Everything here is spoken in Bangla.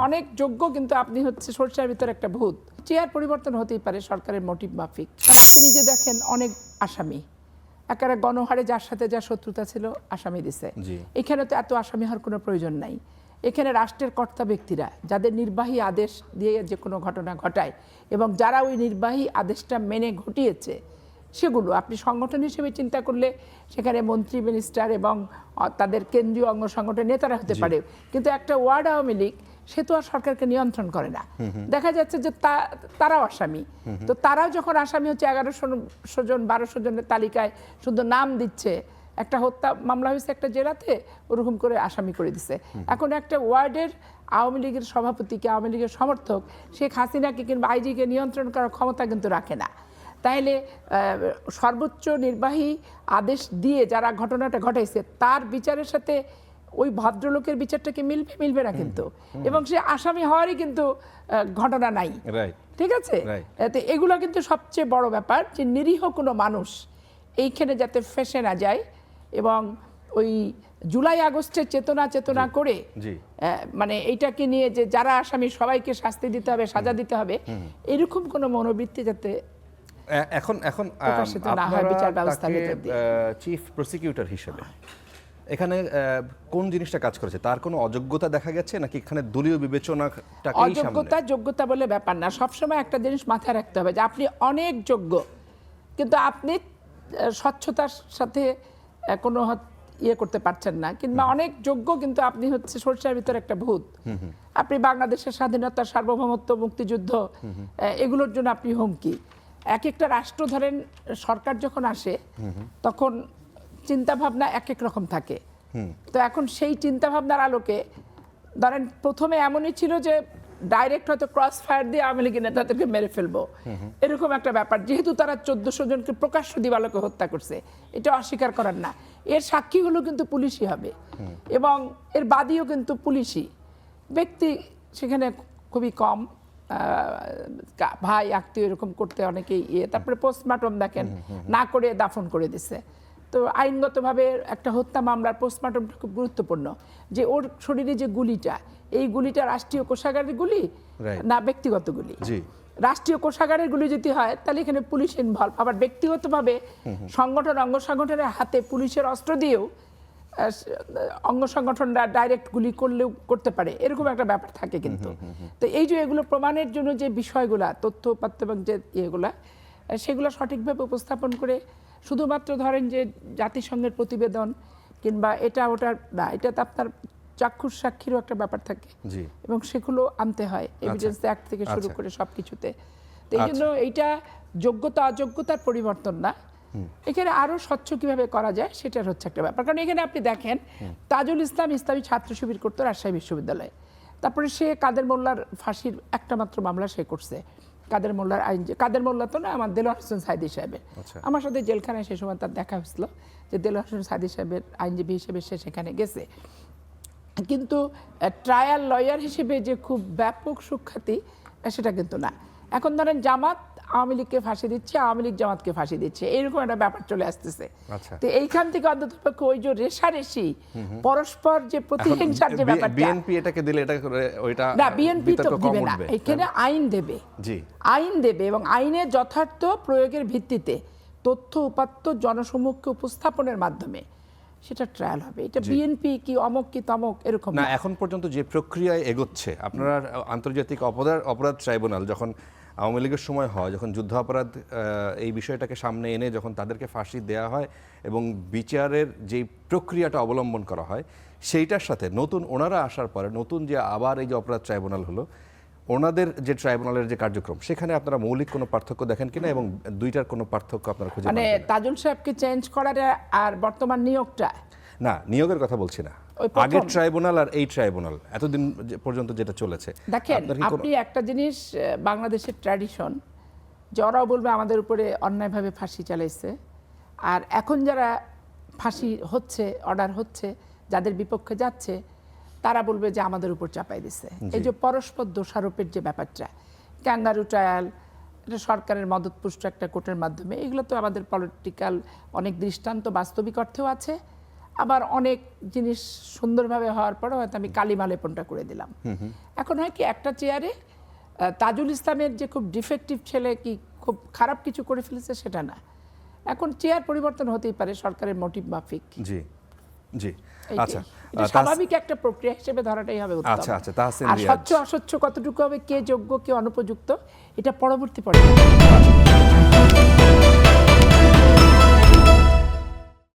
অনেক যোগ্য, কিন্তু আপনি হচ্ছে সরষার ভিতরে একটা ভূত। চেয়ার পরিবর্তন হতেই পারে সরকারের মোটিভ মাফিক। আপনি যে দেখেন অনেক আসামি, একেবারে গণহারে যার সাথে যা শত্রুতা ছিল আসামি দিছে। এখানে তো এত আসামি হওয়ার কোনো প্রয়োজন নাই। এখানে রাষ্ট্রের কর্তা ব্যক্তিরা যাদের নির্বাহী আদেশ দিয়ে যে কোনো ঘটনা ঘটায় এবং যারা ওই নির্বাহী আদেশটা মেনে ঘটিয়েছে, সেগুলো আপনি সংগঠন হিসেবে চিন্তা করলে সেখানে মন্ত্রী, মিনিস্টার এবং তাদের কেন্দ্রীয় অঙ্গ সংগঠনের নেতারা হতে পারে, কিন্তু একটা ওয়ার্ড আওয়ামী লীগ সে তো আর সরকারকে নিয়ন্ত্রণ করে না। দেখা যাচ্ছে যে তারাও আসামি। তো তারাও যখন আসামি হচ্ছে 1100 জন 1200 জনের তালিকায় শুধু নাম দিচ্ছে, একটা হত্যা মামলা হয়েছে একটা জেলাতে, ওরকম করে আসামি করে দিচ্ছে। এখন একটা ওয়ার্ডের আওয়ামী লীগের সভাপতিকে, আওয়ামী লীগের সমর্থক শেখ হাসিনাকে কিংবা আইজিকে নিয়ন্ত্রণ করার ক্ষমতা কিন্তু রাখে না। তাইলে সর্বোচ্চ নির্বাহী আদেশ দিয়ে যারা ঘটনাটা ঘটাইছে তার বিচারের সাথে ওই ভদ্রলোকের বিচারটাকে মিলবে না কিন্তু, এবং সে আসামি হওয়ারই কিন্তু ঘটনা নাই। ঠিক আছে, এগুলো কিন্তু সবচেয়ে বড় ব্যাপার, যে নিরীহ কোনো মানুষ এইখানে যাতে ফেসে না যায়, এবং ওই জুলাই আগস্টের চেতনা করে মানে এইটাকে নিয়ে যে যারা আসামি সবাইকে শাস্তি দিতে হবে, সাজা দিতে হবে, এরকম কোনো মনোবৃত্তি যাতে এখন চিফ প্রসিকিউটর হিসেবে এখানে কোন জিনিসটা কাজ করেছে? তার কোনো অযোগ্যতা দেখা গেছে নাকি এখানে দলীয় বিবেচনাটাকেই সামনে? অযোগ্যতা যোগ্যতা বলে ব্যাপার না। সবসময় একটা জিনিস মাথায় রাখতে হবে যে আপনি অনেক যোগ্য, কিন্তু আপনি স্বচ্ছতার সাথে কোনো ইয়ে করতে পারছেন না, কিংবা অনেক যোগ্য কিন্তু আপনি হচ্ছে সরষার ভিতরে একটা ভূত। আপনি বাংলাদেশের স্বাধীনতা, সার্বভৌমত্ব, মুক্তিযুদ্ধ এগুলোর জন্য আপনি হুমকি। এক একটা রাষ্ট্র ধরেন সরকার যখন আসে তখন চিন্তা ভাবনা এক এক রকম থাকে। তো এখন সেই চিন্তা ভাবনার আলোকে ধরেন প্রথমে এমনই ছিল যে ডাইরেক্ট হয়তো ক্রস ফায়ার দিয়ে আওয়ামী লীগের নেতাদেরকে মেরে ফেলবো, এরকম একটা ব্যাপার। যেহেতু তারা 1400 জনকে প্রকাশ্য দিবালোকে হত্যা করছে, এটা অস্বীকার করার না। এর সাক্ষীগুলো কিন্তু পুলিশই হবে, এবং এর বাদীও কিন্তু পুলিশই। ব্যক্তি সেখানে খুবই কম, ভাই আত্মীয় এরকম করতে অনেকেই তারপরে পোস্টমর্টম দেখেন না করে দাফন করে দিছে। তো আইনগতভাবে একটা হত্যা মামলার পোস্টমর্টমটা খুব গুরুত্বপূর্ণ, যে ওর শরীরে যে গুলিটা, এই গুলিটা রাষ্ট্রীয় কোষাগারের গুলি না ব্যক্তিগত গুলি। রাষ্ট্রীয় কোষাগারের গুলি যদি হয় তাহলে এখানে পুলিশ ইনভলভ। আবার ব্যক্তিগতভাবে সংগঠন, অঙ্গ সংগঠনের হাতে পুলিশের অস্ত্র দিয়েও অঙ্গ সংগঠনরা ডাইরেক্ট গুলি করলেও করতে পারে, এরকম একটা ব্যাপার থাকে কিন্তু। তো এই যে এগুলো প্রমাণের জন্য যে বিষয়গুলা, তথ্য উপাত্ত এবং যে ইয়েগুলা, সেগুলো সঠিকভাবে উপস্থাপন করে শুধুমাত্র ধরেন যে জাতিসংঘের প্রতিবেদন কিংবা এটা ওটার না, এটা তো আপনার চাক্ষুষ সাক্ষীরও একটা ব্যাপার থাকে, এবং সেগুলো আনতে হয় এভিডেন্স অ্যাক্ট থেকে শুরু করে সবকিছুতে। তো এই জন্য এইটা যোগ্যতা অযোগ্যতার পরিবর্তন না, এখানে আরো স্বচ্ছ কিভাবে করা যায় সেটার হচ্ছে একটা ব্যাপার। কারণ এখানে আপনি দেখেন তাজুল ইসলাম ইসলামী ছাত্র শিবির করতো রাজশাহী বিশ্ববিদ্যালয়ে, তারপরে সে কাদের মোল্লার ফাঁসির একটা মাত্র মামলা সে করছে। কাদের মোল্লার আইন, কাদের মোল্লা তো না, আমার দেলোয়ার হোসেন সাইদি সাহেবের, আমার সাথে জেলখানায় সে সময় তার দেখা হয়েছিল, যে দেলোয়ার হোসেন সাইদি সাহেবের আইনজীবী হিসেবে সে সেখানে গেছে। কিন্তু ট্রায়াল লয়ার হিসেবে যে খুব ব্যাপক সুখ্যাতি সেটা কিন্তু না। এখন ধরেন জামাত আওয়ামী লীগকে ফাঁসি দিচ্ছে, আওয়ামী লীগ জামাতকে ফাঁসি দিচ্ছে, এরকম একটা ব্যাপার চলে আসতেছে। তো এইখান থেকে অন্ততপক্ষে ওই যে রেষারেষি, পরস্পর যে প্রতিহিংসার যে ব্যাপারটা, বিএনপি এটাকে দিলে এটা করে ওইটা না, বিএনপি তো দিবে না, এখানে আইন দেবে। আইন দেবে, এবং আইনের যথার্থ প্রয়োগের ভিত্তিতে তথ্য উপাত্ত জনসমক্ষে উপস্থাপনের মাধ্যমে সেটা ট্রায়াল হবে। এটা বিএনপি কি অমক কি তমক এরকম না। এখন পর্যন্ত যে প্রক্রিয়ায় এগোচ্ছে, আপনারা আন্তর্জাতিক অপরাধ ট্রাইব্যুনাল যখন আওয়ামী লীগের সময় হয়, যখন যুদ্ধাপরাধ এই বিষয়টাকে সামনে এনে যখন তাদেরকে ফাঁসি দেওয়া হয় এবং বিচারের যে প্রক্রিয়াটা অবলম্বন করা হয়, সেইটার সাথে নতুন ওনারা আসার পরে নতুন যে আবার এই যে অপরাধ ট্রাইব্যুনাল হলো, ওনাদের যে ট্রাইব্যুনালের যে কার্যক্রম, সেখানে আপনারা মৌলিক কোনো পার্থক্য দেখেন কিনা, এবং দুইটার কোনো পার্থক্য আপনারা খুঁজে পান কিনা? তাজুল সাহেবকে চেঞ্জ করার আর বর্তমান নিয়োগটা না, নিয়োগের কথা বলছি না, আগের ট্রাইব্যুনাল আর এই ট্রাইব্যুনাল এতদিন পর্যন্ত যেটা চলেছে। দেখেন আপনি একটা জিনিস, বাংলাদেশের ট্র্যাডিশন, যারাও বলবে আমাদের উপরে অন্যায়ভাবে ফাঁসি চালাইছে, আর এখন যারা ফাঁসি হচ্ছে, অর্ডার হচ্ছে, যাদের বিপক্ষে যাচ্ছে, তারা বলবে যে আমাদের উপর চাপাই দিচ্ছে। এই যে পরস্পর দোষারোপের যে ব্যাপারটা, ক্যাঙ্গারু ট্রায়াল, এটা সরকারের মদতপুষ্ট একটা কোর্টের মাধ্যমে, এগুলো তো আমাদের পলিটিক্যাল অনেক দৃষ্টান্ত বাস্তবিক অর্থেও আছে, আবার অনেক জিনিস সুন্দরভাবে হওয়ার পরে হয়তো আমি কালিমা লেপনটা করে দিলাম। এখন হয় কি একটা চেয়ারে তাজুল ইসলামের যে খুব ডিফেক্টিভ ছেলে কি খুব খারাপ কিছু করে ফেলেছে সেটা না, এখন চেয়ার পরিবর্তন হতেই পারে সরকারের মোটিভ মাফিক। জি জি, এইটাই। আচ্ছা এটা স্বাভাবিক একটা প্রক্রিয়া হিসেবে ধরাটাই হবে উত্তম। আচ্ছা আচ্ছা, তাহসিন আর রিয়াজ। স্বচ্ছ অস্বচ্ছ কতটুকু হবে, কে যোগ্য কে অনুপযুক্ত, এটা পরবর্তী পর্যায়ে।